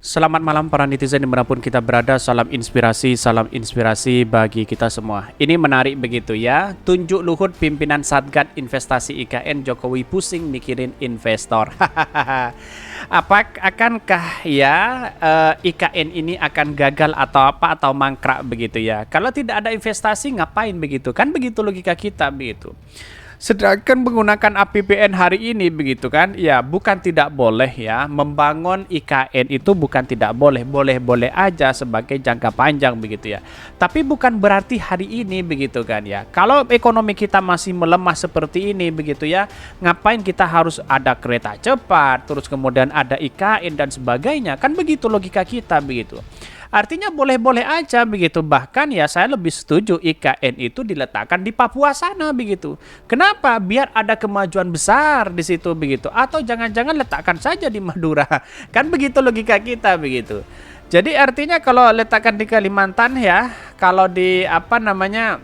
Selamat malam para netizen dimanapun kita berada, salam inspirasi bagi kita semua. Ini menarik begitu ya, tunjuk Luhut pimpinan Satgas Investasi IKN, Jokowi pusing mikirin investor. Akankah ya IKN ini akan gagal atau apa atau mangkrak begitu ya? Kalau tidak ada investasi ngapain begitu? Kan begitu logika kita begitu. Sedangkan menggunakan APBN hari ini begitu kan, ya bukan tidak boleh ya, membangun IKN itu bukan tidak boleh, boleh-boleh aja sebagai jangka panjang begitu ya. Tapi bukan berarti hari ini begitu kan ya. Kalau ekonomi kita masih melemah seperti ini begitu ya, ngapain kita harus ada kereta cepat, terus kemudian ada IKN dan sebagainya, kan begitu logika kita begitu. Artinya boleh-boleh aja begitu. Bahkan ya saya lebih setuju IKN itu diletakkan di Papua sana begitu. Kenapa? Biar ada kemajuan besar di situ begitu. Atau jangan-jangan letakkan saja di Madura. Kan begitu logika kita begitu. Jadi artinya kalau letakkan di Kalimantan ya, kalau di apa namanya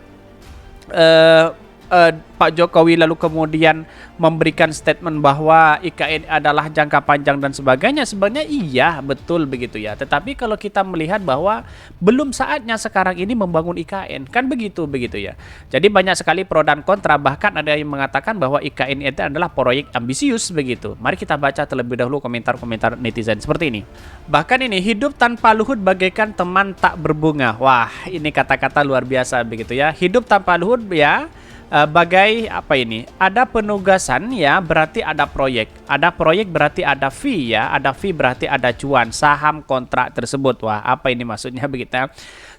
Pak Jokowi lalu kemudian memberikan statement bahwa IKN adalah jangka panjang dan sebagainya, sebenarnya iya betul begitu ya. Tetapi kalau kita melihat bahwa belum saatnya sekarang ini membangun IKN, kan begitu ya. Jadi banyak sekali pro dan kontra, bahkan ada yang mengatakan bahwa IKN itu adalah proyek ambisius begitu. Mari kita baca terlebih dahulu komentar-komentar netizen seperti ini. Bahkan ini, hidup tanpa Luhut bagaikan teman tak berbunga. Wah, ini kata-kata luar biasa begitu ya. Hidup tanpa Luhut ya, bagai apa ini? Ada penugasan ya, berarti ada proyek. Ada proyek berarti ada fee ya. Ada fee berarti ada cuan, saham kontrak tersebut. Wah, apa ini maksudnya begitu ya?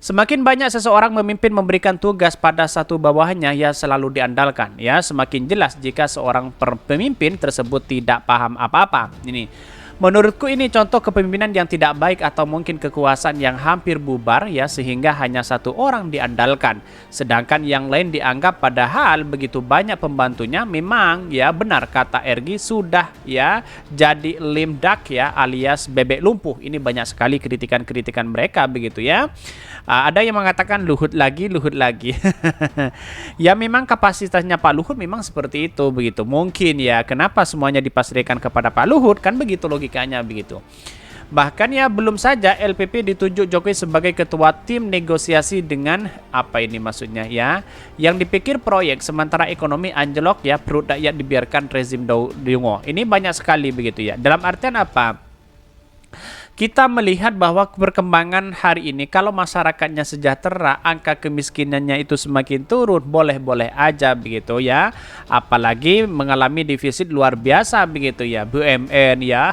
Semakin banyak seseorang memimpin memberikan tugas pada satu bawahannya, ya selalu diandalkan ya. Semakin jelas jika seorang pemimpin tersebut tidak paham apa-apa. Ini menurutku ini contoh kepemimpinan yang tidak baik atau mungkin kekuasaan yang hampir bubar ya, sehingga hanya satu orang diandalkan sedangkan yang lain dianggap, padahal begitu banyak pembantunya. Memang ya benar kata Ergi, sudah ya jadi limdak ya, alias bebek lumpuh. Ini banyak sekali kritikan-kritikan mereka begitu ya. Ada yang mengatakan Luhut lagi ya memang kapasitasnya Pak Luhut memang seperti itu begitu. Mungkin ya kenapa semuanya dipasrahkan kepada Pak Luhut, kan begitu logikanya begitu. Bahkan ya belum saja LPP ditunjuk Jokowi sebagai ketua tim negosiasi dengan apa ini maksudnya ya, yang dipikir proyek sementara ekonomi anjlok ya, perut rakyat dibiarkan rezim Dungo. Ini banyak sekali begitu ya. Dalam artian apa? Kita melihat bahwa perkembangan hari ini, kalau masyarakatnya sejahtera, angka kemiskinannya itu semakin turun, boleh-boleh aja begitu ya. Apalagi mengalami defisit luar biasa begitu ya, BUMN ya,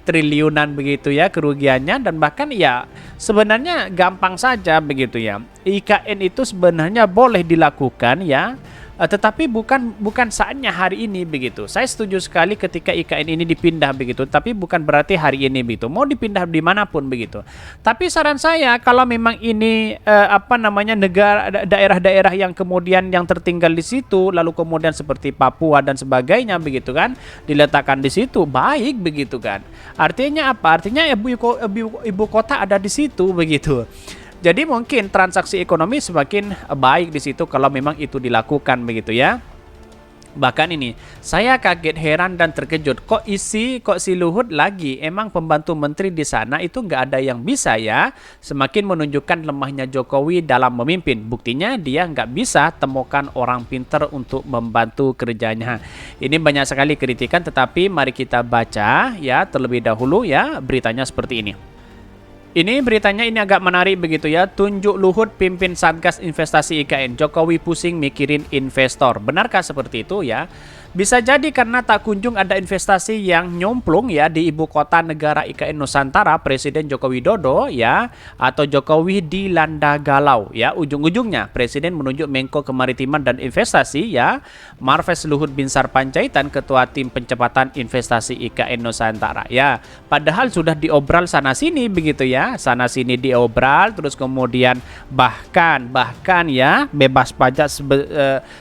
triliunan begitu ya kerugiannya, dan bahkan ya sebenarnya gampang saja begitu ya. IKN itu sebenarnya boleh dilakukan ya. Tetapi bukan saatnya hari ini begitu. Saya setuju sekali ketika IKN ini dipindah begitu, tapi bukan berarti hari ini begitu. Mau dipindah dimanapun begitu. Tapi saran saya, kalau memang ini apa namanya negara, daerah-daerah yang kemudian yang tertinggal di situ, lalu kemudian seperti Papua dan sebagainya begitu kan, diletakkan di situ, baik begitu kan. Artinya apa? Artinya ibu kota ada di situ begitu. Jadi mungkin transaksi ekonomi semakin baik di situ kalau memang itu dilakukan begitu ya. Bahkan ini saya kaget, heran dan terkejut, kok si Luhut lagi, emang pembantu menteri di sana itu nggak ada yang bisa ya. Semakin menunjukkan lemahnya Jokowi dalam memimpin. Buktinya dia nggak bisa temukan orang pinter untuk membantu kerjanya. Ini banyak sekali kritikan, tetapi mari kita baca ya terlebih dahulu ya beritanya seperti ini. Ini beritanya ini agak menarik begitu ya. Tunjuk Luhut pimpin Satgas Investasi IKN, Jokowi pusing mikirin investor. Benarkah seperti itu ya? Bisa jadi karena tak kunjung ada investasi yang nyomplung ya di ibu kota negara IKN Nusantara Presiden Joko Widodo ya, atau Jokowi dilanda galau ya. Ujung-ujungnya Presiden menunjuk Menko Kemaritiman dan Investasi ya, Marves Luhut Binsar Panjaitan, ketua tim percepatan investasi IKN Nusantara ya. Padahal sudah diobral sana sini begitu ya, sana sini diobral, terus kemudian bahkan ya bebas pajak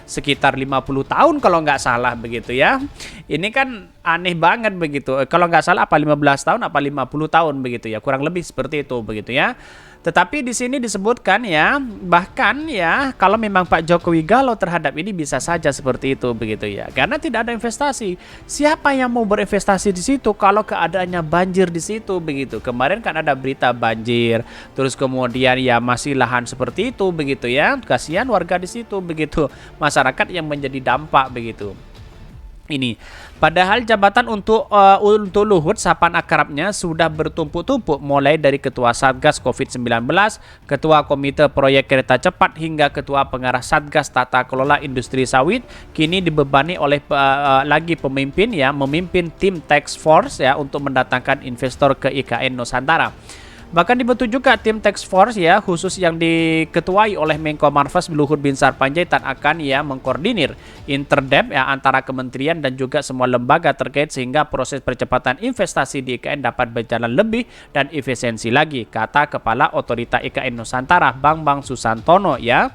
sekitar 50 tahun kalau nggak salah begitu ya. Ini kan aneh banget begitu. Kalau nggak salah apa 15 tahun apa 50 tahun begitu ya. Kurang lebih seperti itu begitu ya. Tetapi di sini disebutkan ya, bahkan ya kalau memang Pak Jokowi galau terhadap ini bisa saja seperti itu begitu ya. Karena tidak ada investasi. Siapa yang mau berinvestasi di situ kalau keadaannya banjir di situ begitu. Kemarin kan ada berita banjir, terus kemudian ya masih lahan seperti itu begitu ya. Kasihan warga di situ begitu. Masyarakat yang menjadi dampak begitu. Ini padahal jabatan untuk Luhut, sapaan akrabnya, sudah bertumpuk-tumpuk mulai dari ketua Satgas Covid-19, ketua Komite Proyek Kereta Cepat hingga ketua pengarah Satgas Tata Kelola Industri Sawit. Kini dibebani oleh lagi pemimpin ya, memimpin tim task force ya untuk mendatangkan investor ke IKN Nusantara. Bahkan dibentuk juga tim task force ya khusus yang diketuai oleh Menko Marves Luhut Binsar Panjaitan akan ya mengkoordinir interdep ya antara kementerian dan juga semua lembaga terkait sehingga proses percepatan investasi di IKN dapat berjalan lebih dan efisiensi lagi, kata Kepala Otorita IKN Nusantara Bambang Susantono ya.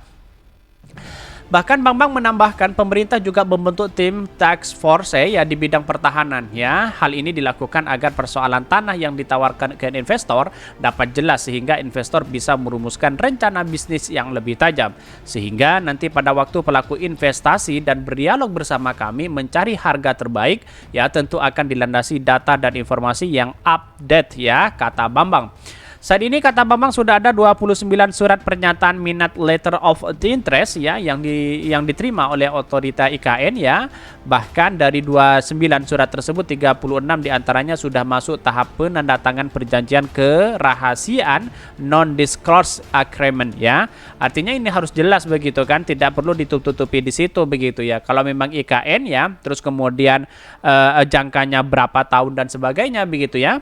Bahkan Bambang menambahkan pemerintah juga membentuk tim task force ya di bidang pertahanan ya. Hal ini dilakukan agar persoalan tanah yang ditawarkan ke investor dapat jelas sehingga investor bisa merumuskan rencana bisnis yang lebih tajam. Sehingga nanti pada waktu pelaku investasi dan berdialog bersama kami mencari harga terbaik ya tentu akan dilandasi data dan informasi yang update ya, kata Bambang. Saat ini kata Bambang sudah ada 29 surat pernyataan minat letter of interest ya yang diterima oleh otorita IKN ya. Bahkan dari 29 surat tersebut 36 diantaranya sudah masuk tahap penandatangan perjanjian kerahasiaan non-disclosure agreement ya. Artinya ini harus jelas begitu kan, tidak perlu ditutup-tutupi di situ begitu ya. Kalau memang IKN ya, terus kemudian jangkanya berapa tahun dan sebagainya begitu ya.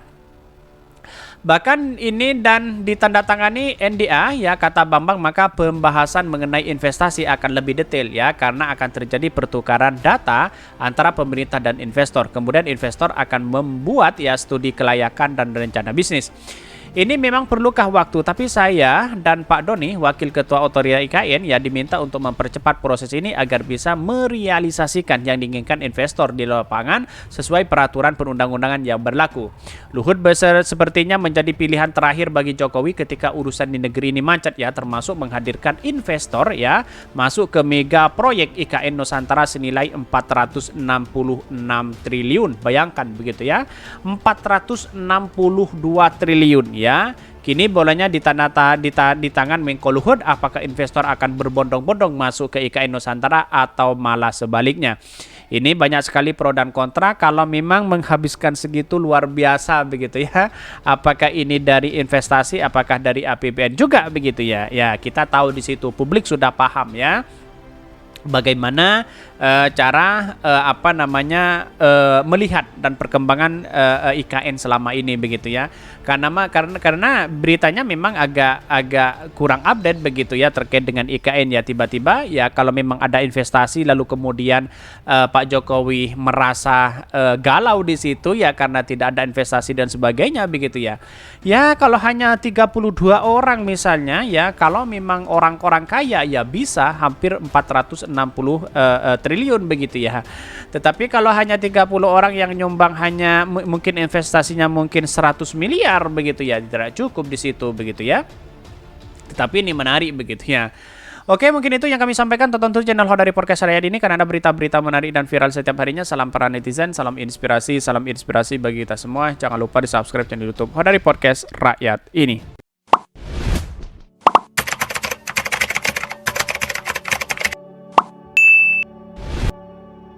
Bahkan ini dan ditandatangani NDA ya, kata Bambang, maka pembahasan mengenai investasi akan lebih detail ya karena akan terjadi pertukaran data antara pemerintah dan investor. Kemudian investor akan membuat ya studi kelayakan dan rencana bisnis. Ini memang perlukah waktu, tapi saya dan Pak Doni, Wakil Ketua Otorita IKN ya diminta untuk mempercepat proses ini agar bisa merealisasikan yang diinginkan investor di lapangan sesuai peraturan perundang-undangan yang berlaku. Luhut sepertinya menjadi pilihan terakhir bagi Jokowi ketika urusan di negeri ini macet ya, termasuk menghadirkan investor ya masuk ke mega proyek IKN Nusantara senilai 466 triliun. Bayangkan begitu ya, 462 triliun ya. Kini bolanya di tangan Menko Luhut, apakah investor akan berbondong-bondong masuk ke IKN Nusantara atau malah sebaliknya. Ini banyak sekali pro dan kontra. Kalau memang menghabiskan segitu luar biasa begitu ya, apakah ini dari investasi, apakah dari APBN juga begitu ya. Ya, kita tahu di situ publik sudah paham ya bagaimana cara melihat dan perkembangan IKN selama ini begitu ya. Karena beritanya memang agak kurang update begitu ya terkait dengan IKN ya. Tiba-tiba ya kalau memang ada investasi lalu kemudian Pak Jokowi merasa galau di situ ya karena tidak ada investasi dan sebagainya begitu ya. Ya kalau hanya 32 orang misalnya ya, kalau memang orang-orang kaya ya bisa hampir 460 triliun begitu ya. Tetapi kalau hanya 30 orang yang nyumbang hanya mungkin investasinya mungkin 100 miliar begitu ya, tidak cukup di situ begitu ya. Tetapi ini menarik begitu ya. Oke, mungkin itu yang kami sampaikan. Tonton terus channel Hodari Podcast Rakyat ini karena ada berita-berita menarik dan viral setiap harinya. Salam para netizen, salam inspirasi bagi kita semua. Jangan lupa di subscribe channel YouTube Hodari Podcast Rakyat ini.